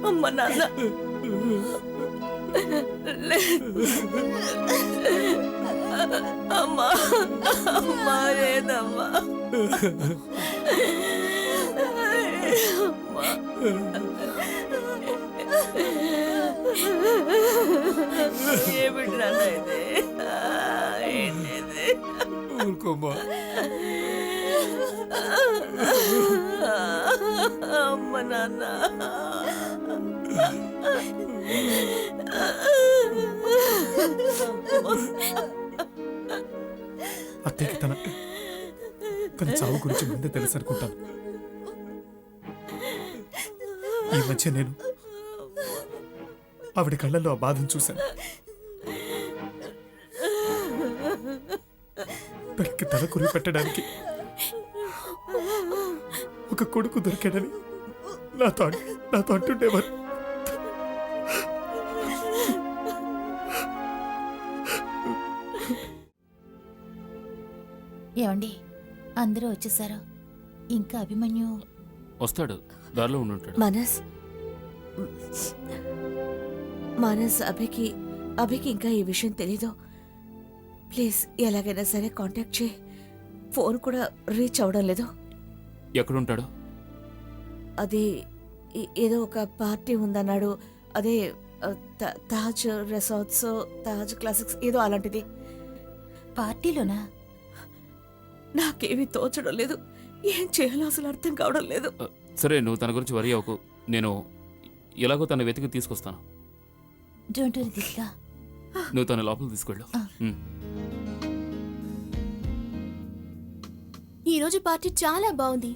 అమ్మ నాన్న అమ్మా అమ్మా లేదమ్మా ఏమిటి నాన్న ఇది ఏంటిది ఊరుకోమ్మా. అమ్మ నాన్న అత్తయ్యకి తన చావు గురించి ముందే తెలుసు అనుకుంటాను. ఈ మధ్య నేను ఆవిడ కళ్ళల్లో ఆ బాధను చూశాను. తనకి తల కురి పెట్టడానికి ఒక కొడుకు దొరికాడని నాతో అంటుండేవారు. ఏమండి, అందరూ వచ్చేసారు. ఇంకా అభిమన్యు వస్తాడు, దారిలో ఉండుంటాడు. మనస్ అభికి ఇంకా ఈ విషయం తెలీదు. ప్లీజ్ ఎలాగైనా సరే కాంటాక్ట్ చేయి. ఫోన్ కూడా రీచ్ అవడం లేదు. ఎక్కడుంటాడు? అది ఏదో ఒక పార్టీ ఉందన్నాడు. అదే తాజ్ రిసార్ట్స్, తాజ్ క్లాసిక్స్ ఏదో అలాంటిది. పార్టీలోనా? నాకేమీ తోచడం లేదు. ఏం చేయాలో అసలు అర్థం కావడం లేదు. సరే, నువ్వు తన గురించి వరి అవ్వకు. నేను ఎలాగో తన వెతికి తీసుకొస్తాను. డోంట్ వరీ దిశ. నువ్వు తన లోపల తీసుకెళ్ళు. ఈరోజు పార్టీ చాలా బాగుంది.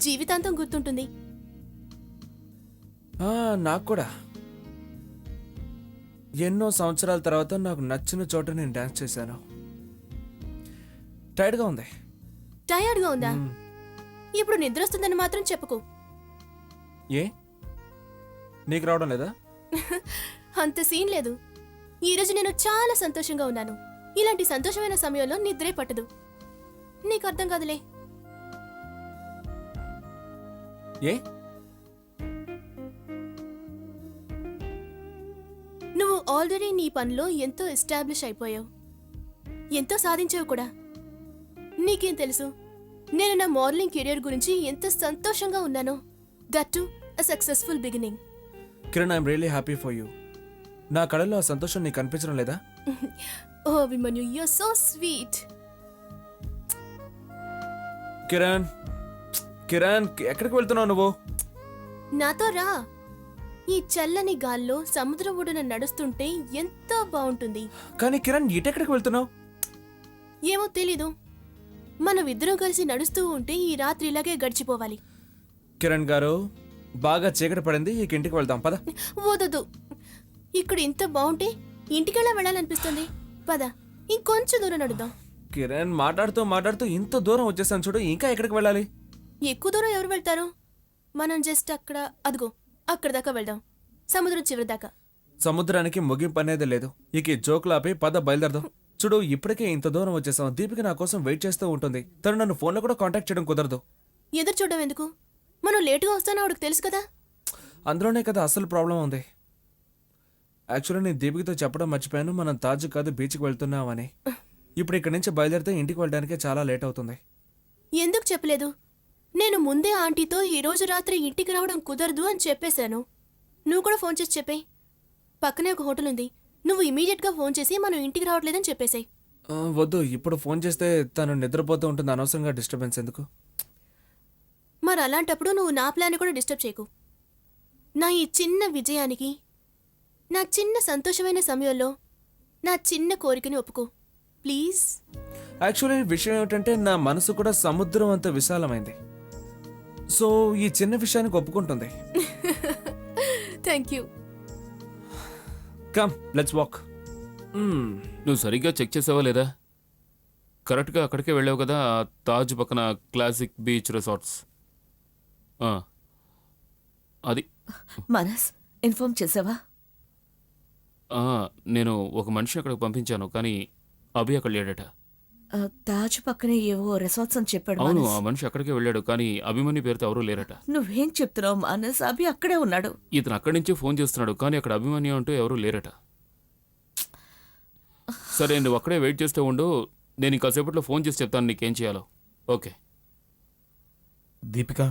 జీవితాంతం గుర్తుంటుంది. నాకు కూడా ఎన్నో సంవత్సరాల తర్వాత నాకు నచ్చిన చోట నేను డాన్స్ చేశాను. టైర్డ్గా ఉంది. టయర్డ్గా ఉందా? ఇప్పుడు నిద్ర వస్తుందని మాత్రం చెప్పుకో. ఏ, నీకు రావడం లేదా? అంత సీన్ లేదు. ఈరోజు నేను చాలా సంతోషంగా ఉన్నాను. ఇలాంటి సంతోషమైన సమయంలో నిద్రే పట్టదు. నీకు అర్థం కాదులే. ఏ, నువ్వు ఆల్రెడీ నీ పనిలో ఎంతో ఎస్టాబ్లిష్ అయిపోయావు. ఎంతో సాధించావు కూడా. నీకేం తెలుసు నేను నా మోడలింగ్ కెరియర్ గురించి ఎంత సంతోషంగా ఉన్నానో. That to a successful beginning. Kiran, I'm really happy for you. నా కళలో ఆ సంతోషం నీకు కనిపించడం లేదా? ఓ Abhimanyu, you are so sweet. Kiran, Kiran, ఎక్కడికి వెళ్తున్నావు నువ్వు? నాతో రా. ఈ చల్లని గాల్లో సముద్రం ఒడ్డున నడుస్తుంటే ఎంతో బాగుంటుంది. కానీ కిరణ్, ఇటెక్కడికి వెళ్తున్నావు? ఏమో తెలీదు. మనమిద్దరం కలిసి నడుస్తూ ఉంటే ఈ రాత్రి ఇలాగే గడిచిపోవాలి. కిరణ్ గారు, బాగా చీకటి పడింది, ఇక ఇంటికి వెళ్దాం పద. వదదు. ఇక్కడ ఇంత బాగుంటే ఇంటికెలా వెళ్ళాలనిపిస్తుంది. పద, ఇంకొంచెం దూరం నడుద్దాం. కిరణ్, మాట్లాడుతూ మాట్లాడుతూ ఇంత దూరం వచ్చేసాను చూడు, ఇంకా ఎక్కడికి వెళ్ళాలి? ఎక్కువ దూరం ఎవరు వెళ్తారు? మనం జస్ట్ అక్కడ, అదిగో అక్కడ దాకా వెళ్దాం. సముద్రం చివరి దాకా. సముద్రానికి ముగింపు అనేది లేదు. ఇక ఈ జోకులు ఆపి పద, బయలుదేరదాం. చూడు, ఇప్పటికే ఇంత దూరం వచ్చేసాం. దీపిక నా కోసం వెయిట్ చేస్తూ ఉంటుంది. తను నన్ను ఫోన్లో కూడా కాంటాక్ట్ చేయడం కుదరదు. ఎదురు చూడడం ఎందుకు? మనం లేటుగా వస్తానో ఆవిడకి తెలుసు కదా. అందులోనే కదా అసలు ప్రాబ్లం ఉంది. యాక్చువల్లీ నేను దీపికతో చెప్పడం మర్చిపోయాను, మనం తాజ్ కాదు బీచ్కి వెళ్తున్నామని. ఇప్పుడు ఇక్కడి నుంచి బయలుదేరితే ఇంటికి వెళ్ళడానికి చాలా లేట్ అవుతుంది. ఎందుకు చెప్పలేదు? నేను ముందే ఆంటీతో ఈరోజు రాత్రి ఇంటికి రావడం కుదరదు అని చెప్పేశాను. నువ్వు కూడా ఫోన్ చేసి చెప్పే. పక్కనే ఒక హోటల్ ఉంది. నువ్వు ఇమీడియట్గా ఫోన్ చేసి మనం ఇంటికి రావట్లేదని చెప్పేసాయి. వద్దు, ఇప్పుడు ఫోన్ చేస్తే తను నిద్రపోతూ ఉంటుంది. అనవసరంగా డిస్టర్బెన్స్ ఎందుకు? మరి అలాంటప్పుడు నువ్వు నా ప్లాన్ కూడా డిస్టర్బ్ చేయకు. నా ఈ చిన్న విజయానికి, నా చిన్న సంతోషమైన సమయంలో నా చిన్న కోరికని ఒప్పుకో ప్లీజ్. యాక్చువల్లీ విషయం ఏమిటంటే నా మనసు కూడా సముద్రం అంత విశాలమైంది. సో ఈ చిన్న విషయానికి ఒప్పుకుంటుంది. Thank you. Come, let's walk. నువ్వు సరిగ్గా చెక్ చేసావా లేదా? కరెక్ట్గా అక్కడికే వెళ్ళావు కదా, తాజ్ పక్కన క్లాసిక్ బీచ్ రిసార్ట్స్. అది మనస్ ఇన్ఫార్మ్ చేసావా? నేను ఒక మనిషి అక్కడికి పంపించాను, కానీ అభి అక్కడ లేడట. తాజ్ పక్కనే ఏవో రిసార్ట్స్ అని చెప్పాడు అవును, మానస్. ఆ మనిషి అక్కడికే వెళ్ళాడు, కానీ అభిమన్యు పేరుతో ఎవరూ లేరట. నువ్వేం చెప్తున్నావు మానస్? అభి అక్కడే ఉన్నాడు. ఇతను అక్కడి నుంచి ఫోన్ చేస్తున్నాడు, కానీ అక్కడ అభిమన్యు అంటూ ఎవరూ లేరట. సరే, నువ్వు అక్కడే వెయిట్ చేస్తూ ఉండు. నేను ఇంకాసేపట్లో ఫోన్ చేసి చెప్తాను నీకేం చేయాలో. ఓకే. దీపిక,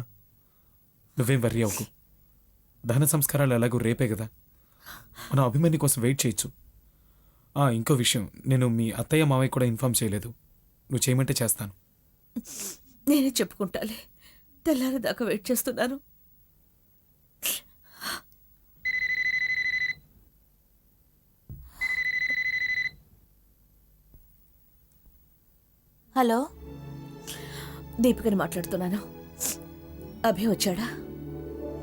నువ్వేం వర్రీ అవ్వకు. దహన సంస్కారాలు ఎలాగో రేపే కదా, మనం అభిమన్యు కోసం వెయిట్ చేయొచ్చు. ఇంకో విషయం, నేను మీ అత్తయ్య మావయ్య కూడా ఇన్ఫార్మ్ చేయలేదు. నువ్వు చేయమంటే చేస్తాను. నేనే చెప్పుకుంటాలే. తెల్లారేదాకా వెయిట్ చేస్తున్నాను. హలో, దీపికని మాట్లాడుతున్నాను. అభి వచ్చాడా?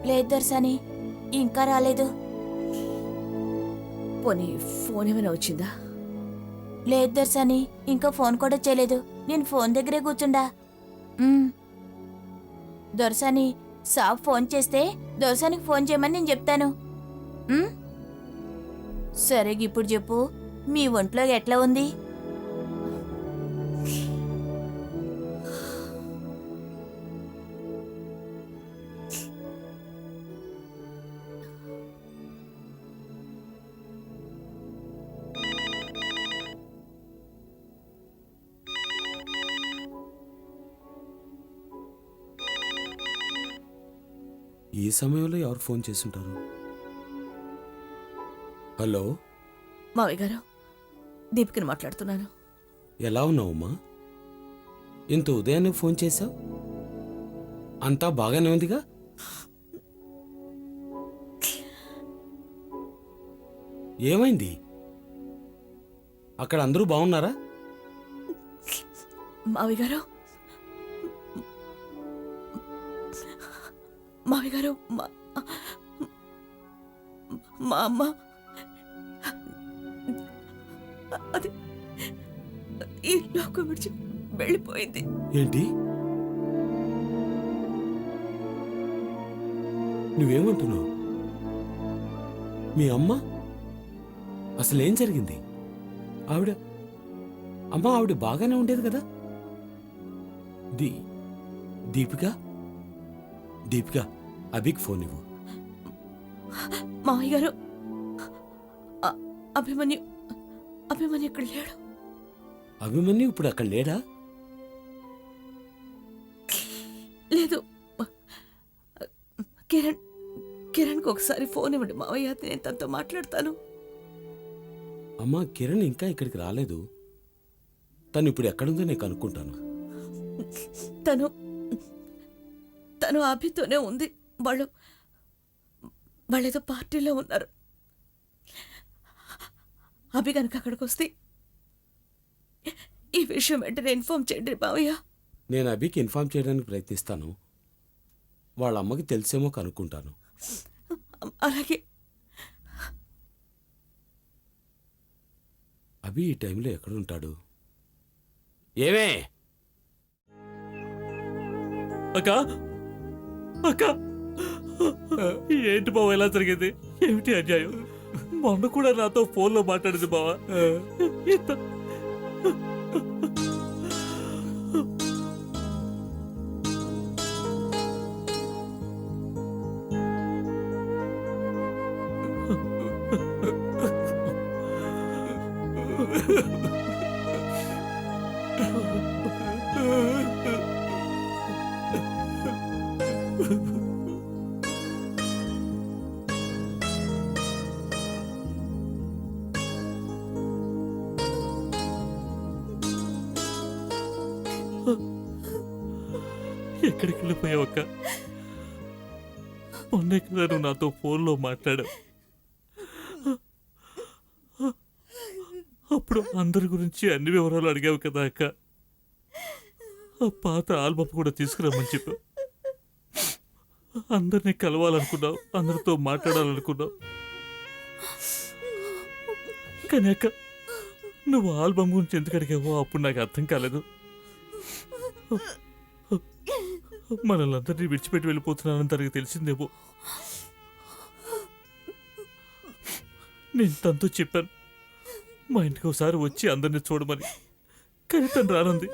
లేదు దర్శని, ఇంకా రాలేదు. పోనీ ఫోన్ ఏమైనా వచ్చిందా? లేదు దర్శని, ఇంకా ఫోన్ కూడా చేయలేదు. నేను ఫోన్ దగ్గరే కూర్చుండా. దొరసాని సాబ్ ఫోన్ చేస్తే దొరసానికి ఫోన్ చేయమని నేను చెప్తాను. ఉమ్? సరే, ఇప్పుడు చెప్పు, మీ ఒంట్లో ఎట్లా ఉంది? ఈ సమయంలో ఎవరు ఫోన్ చేసుంటారు? హలో, మావయ్య గారు, దీపికని మాట్లాడుతున్నాను. ఎలా ఉన్నావమ్మా? ఇంత ఉదయాన్నే ఫోన్ చేశావు? అంతా బాగానే ఉందిగా? ఏమైంది? అక్కడ అందరూ బాగున్నారా? మావయ్య గారు, మావయ్య గారు, మా అమ్మ అది ఈ లోకం విడిచి వెళ్ళిపోయింది. ఏంటి? నువ్వేమంటున్నావు? మీ అమ్మ? అసలేం జరిగింది? ఆవిడ బాగానే ఉండేది కదా? దీపిక, అభికి ఫోన్ ఇవ్వు. మావయ్య గారు, అభిమన్యు ఇక్కడ లేడు. అభిమన్యు ఇప్పుడు అక్కడ లేడా? లేదు. కిరణ్కి ఒకసారి ఫోన్ ఇవ్వండి మావయ్య, నేను తనతో మాట్లాడతాను. అమ్మా, కిరణ్ ఇంకా ఇక్కడికి రాలేదు. తను ఇప్పుడు ఎక్కడుందో నేను కనుక్కుంటాను. తను అభితోనే ఉంది. వాళ్ళేదో పార్టీలో ఉన్నారు. అభి కనుక అక్కడికి వస్తే ఈ విషయం వెంటనే ఇన్ఫార్మ్ చేయండి మావయ్య. నేను అభికి ఇన్ఫార్మ్ చేయడానికి ప్రయత్నిస్తాను. వాళ్ళ అమ్మకి తెలిసేమో కనుక్కుంటాను. అలాగే. అభి ఈ టైంలో ఎక్కడుంటాడు? ఏమే అక్క, అక్క, ఏంటి బావ ఎలా జరిగింది? ఏమిటి అన్యాయం? మొన్న కూడా నాతో ఫోన్లో మాట్లాడింది బావా. ఎక్కడికి వెళ్ళిపోయావక్క? మొన్నే కదా నువ్వు నాతో ఫోన్లో మాట్లాడావు. అప్పుడు అందరి గురించి అన్ని వివరాలు అడిగావు కదా అక్క. ఆ పాత ఆల్బమ్ కూడా తీసుకురమ్మని చెప్పావు. అందరినీ కలవాలనుకున్నావు, అందరితో మాట్లాడాలనుకున్నావు. కానీ అక్క, నువ్వు ఆల్బమ్ గురించి ఎందుకు అడిగావో అప్పుడు నాకు అర్థం కాలేదు. మనల్ని అందరినీ విడిచిపెట్టి వెళ్ళిపోతున్నానని తనకి తెలిసిందేమో. నేను తనతో చెప్పాను, మా ఇంటికి ఒకసారి వచ్చి అందరినీ చూడమని. కానీ తను రానుంది.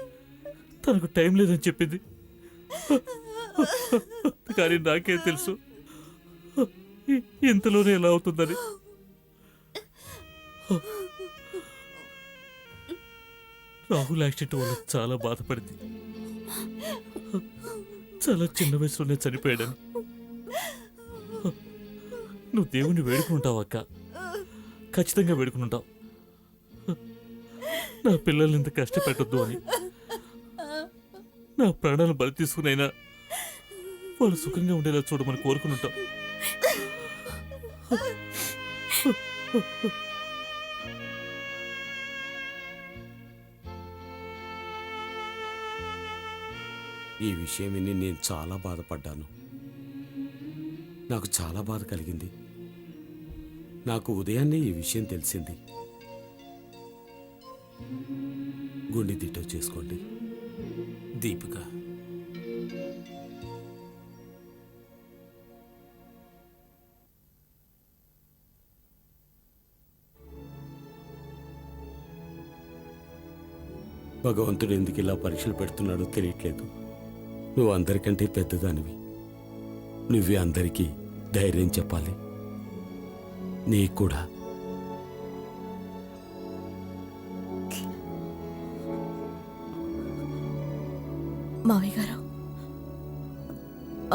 తనకు టైం లేదని చెప్పింది. కానీ నాకే తెలుసు ఇంతలోనే ఎలా అవుతుందని. రాహుల్ యాక్సిడెంట్ వల్ల చాలా బాధపడింది. చాలా చిన్న వయసులోనే చనిపోయాడని. నువ్వు దేవుణ్ణి వేడుకుంటావు అక్క, ఖచ్చితంగా వేడుకుంటావు. నా పిల్లల్ని ఇంత కష్టపెట్టొద్దు అని. నా ప్రాణాలను బలి తీసుకునైనా వాళ్ళు సుఖంగా ఉండేలా చూడమని కోరుకునుంటాం. ఈ విషయం విని నేను చాలా బాధపడ్డాను. నాకు చాలా బాధ కలిగింది. నాకు ఉదయాన్నే ఈ విషయం తెలిసింది. గుండె దిట్టో చేసుకోండి. దీపిక, భగవంతుడు ఎందుకు ఇలా పరీక్షలు పెడుతున్నాడో తెలియట్లేదు. నువ్వు అందరికంటే పెద్దదానివి. నువ్వే అందరికీ ధైర్యం చెప్పాలి. నీకు కూడా. మావయ్య గారు,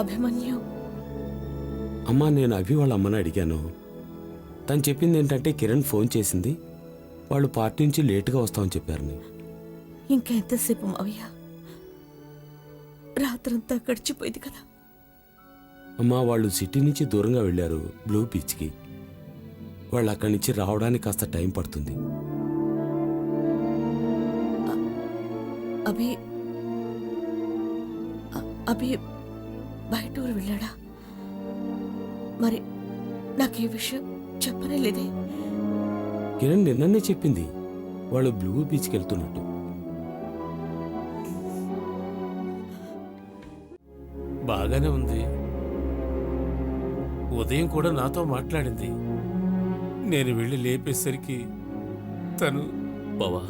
అభిమన్యు అమ్మా, నేను అభి వాళ్ళ అమ్మని అడిగాను. తను చెప్పింది ఏంటంటే కిరణ్ ఫోన్ చేసింది, వాళ్ళు పార్టీ నుంచి లేటుగా వస్తామని చెప్పారని. ఇంకా ఎంతసేపు మావయ్య? రాత్రంతా గడిచిపోయింది కదా. అమ్మా, వాళ్ళు సిటీ నుంచి దూరంగా వెళ్ళారు, బ్లూ బీచ్కి. వాళ్ళు అక్కడి నుంచి రావడానికి కాస్త టైం పడుతుంది. అభి అభి బయట ఊరు వెళ్ళాడా? మరి నాకు ఈ విషయం చెప్పనే లేదే. కిరణ్ నిన్ననే చెప్పింది వాళ్ళు బ్లూ బీచ్కి వెళ్తున్నట్టు. బాగానే ఉంది. ఉదయం కూడా నాతో మాట్లాడింది. నేను వెళ్ళి లేపేసరికి తను బావా,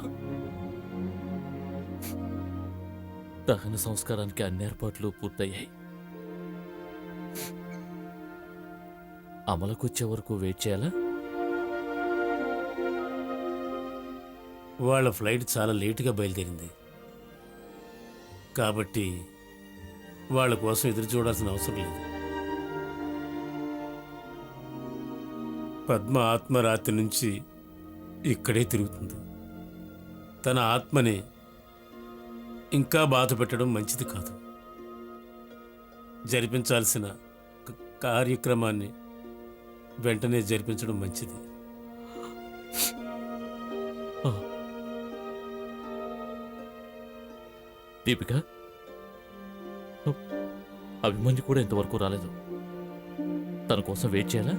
దహన సంస్కారానికి అన్ని ఏర్పాట్లు పూర్తయ్యాయి. అమలుకొచ్చే వరకు వెయిట్ చేయాలా? వాళ్ళ ఫ్లైట్ చాలా లేటుగా బయలుదేరింది కాబట్టి వాళ్ళ కోసం ఎదురు చూడాల్సిన అవసరం లేదు. పద్మ ఆత్మ రాత్రి నుంచి ఇక్కడే తిరుగుతుంది. తన ఆత్మని ఇంకా బాధ పెట్టడం మంచిది కాదు. జరిపించాల్సిన కార్యక్రమాన్ని వెంటనే జరిపించడం మంచిది. దీపిక, అభిమన్యు కూడా ఇంతవరకు రాలేదు. తన కోసం వెయిట్ చేయాలా?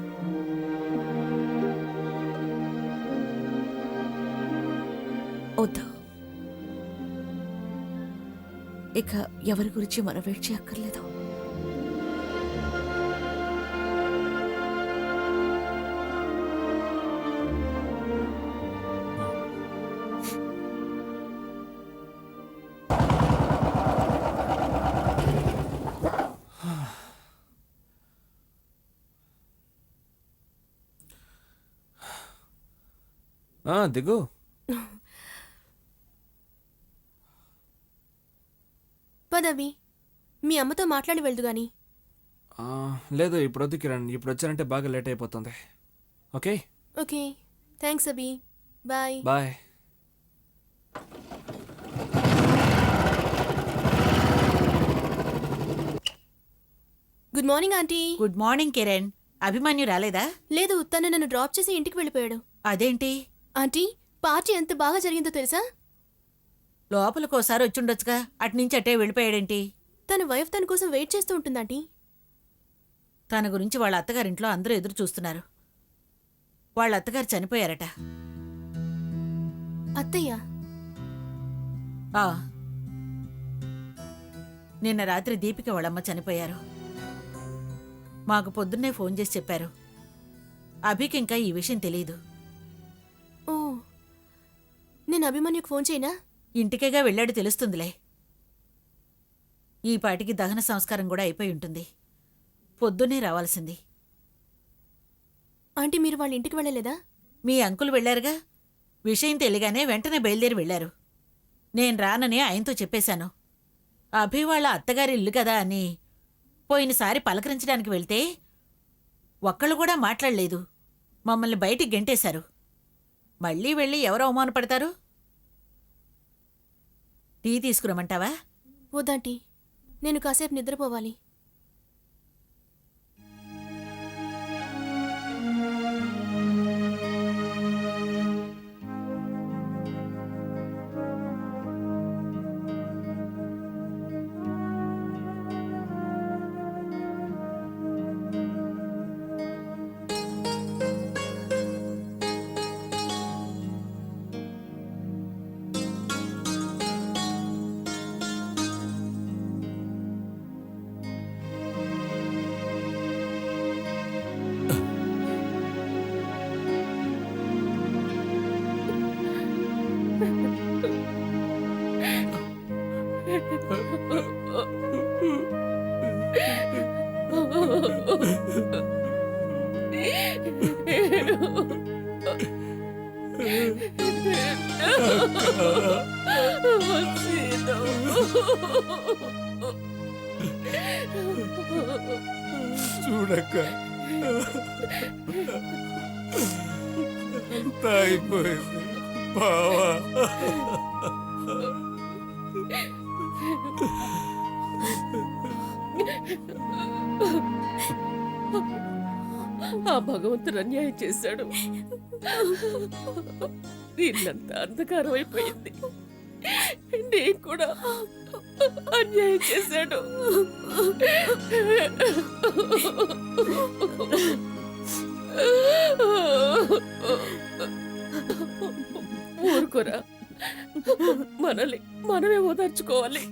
వద్దు. ఇక ఎవరి గురించి మనం వెయిట్ చేయక్కర్లేదు. దిగు. పదవి, మీ అమ్మతో మాట్లాడి వెళ్దు గాని. లేదు, ఇప్పుడు వద్దు కిరణ్. ఇప్పుడు వచ్చారంటే బాగా లేట్ అయిపోతుంది. Okay okay, thanks Abhi. Bye. Bye. Good morning aunty. Good morning Kiran. Abhimanyu రాలేదా? లేదు, తను నన్ను డ్రాప్ చేసి ఇంటికి వెళ్ళిపోయాడు. అదేంటి? ఆంటీ, పార్టీ ఎంత బాగా జరిగిందో తెలుసా? లోపలికోసారి వచ్చుండొచ్చుగా, అట్నుంచి అట్టే వెళ్ళిపోయాడేంటి? తన వైఫ్ తన కోసం వెయిట్ చేస్తూ ఉంటుందంటీ. తన గురించి వాళ్ళ అత్తగారింట్లో అందరూ ఎదురు చూస్తున్నారు. వాళ్ళ అత్తగారు చనిపోయారట. అత్తయ్య? ఆ, నిన్న రాత్రి దీపిక వాళ్ళమ్మ చనిపోయారు. మాకు పొద్దున్నే ఫోన్ చేసి చెప్పారు. అభికి ఇంకా ఈ విషయం తెలియదు. ఓ, నేను అభిమన్యుకు ఫోన్ చేయనా? ఇంటికేగా వెళ్ళాడు తెలుస్తుందిలే. ఈ పాటికి దహన సంస్కారం కూడా అయిపోయి ఉంటుంది. పొద్దున్నే రావాల్సింది. ఆంటీ మీరు వాళ్ళ ఇంటికి వెళ్ళలేదా? మీ అంకుల్ వెళ్ళారుగా. విషయం తెలియగానే వెంటనే బయలుదేరి వెళ్ళారు. నేను రానని ఆయనతో చెప్పేశాను. అభి వాళ్ళ అత్తగారి ఇల్లు కదా అని పోయినసారి పలకరించడానికి వెళ్తే ఒక్కళ్ళు కూడా మాట్లాడలేదు. మమ్మల్ని బయటికి గెంటేశారు. మళ్ళీ వెళ్ళి ఎవరు అవమానపడతారు? టీ తీసుకురమంటావా? వద్దాంటీ, నేను కాసేపు నిద్రపోవాలి. చూడక్క, అంతా అయిపోయింది బావా. ఆ భగవంతుడు అన్యాయం చేశాడు. ఇల్లంతా అంధకారం అయిపోయింది. నేను కూడా అన్యాయం చేశాడు. ఊరుకోరా, మనమే ఓదార్చుకోవాలి.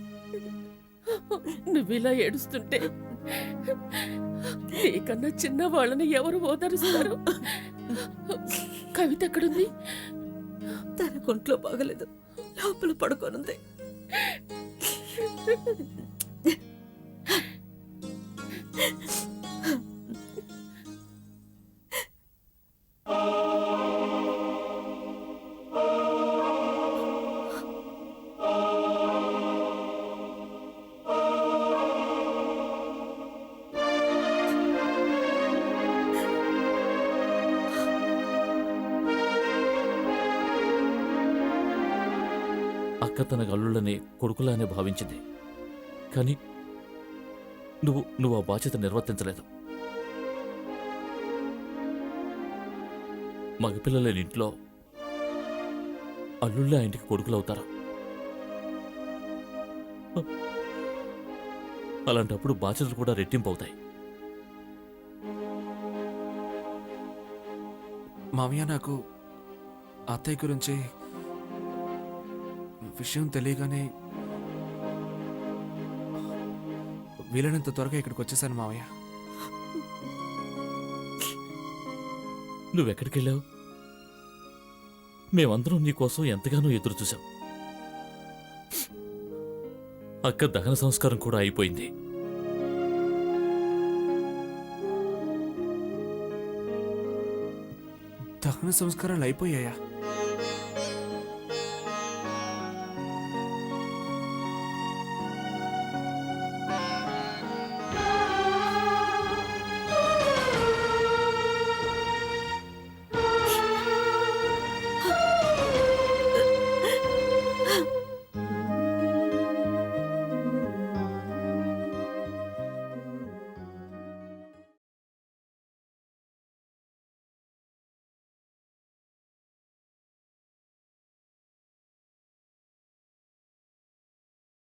నువ్విలా ఏడుస్తుంటే నీకన్నా చిన్న వాళ్ళని ఎవరు ఓదారుస్తారు? కవిత ఎక్కడుంది? తన ఒంట్లో బాగలేదు, లోపల పడుకోనుంది. అక్క తన అల్లుళ్ళని కొడుకులానే భావించింది. కానీ నువ్వు ఆ బాధ్యత నిర్వర్తించలేదు. మగపిల్లల లేని ఇంట్లో అల్లుళ్ళే ఆ ఇంటికి కొడుకులవుతారు. అలాంటప్పుడు బాధ్యతలు కూడా రెట్టింపు అవుతాయి. మామయ్య, నాకు అత్తయ్య గురించి విషయం తెలియగానే వీలైనంత త్వరగా ఇక్కడికి వచ్చేసాను మావయ్య. నువ్వెక్కడికెళ్ళావు? మేమందరం నీకోసం ఎంతగానో ఎదురు చూశాం. అక్క దహన సంస్కారం కూడా అయిపోయింది. దహన సంస్కారాలు అయిపోయాయా?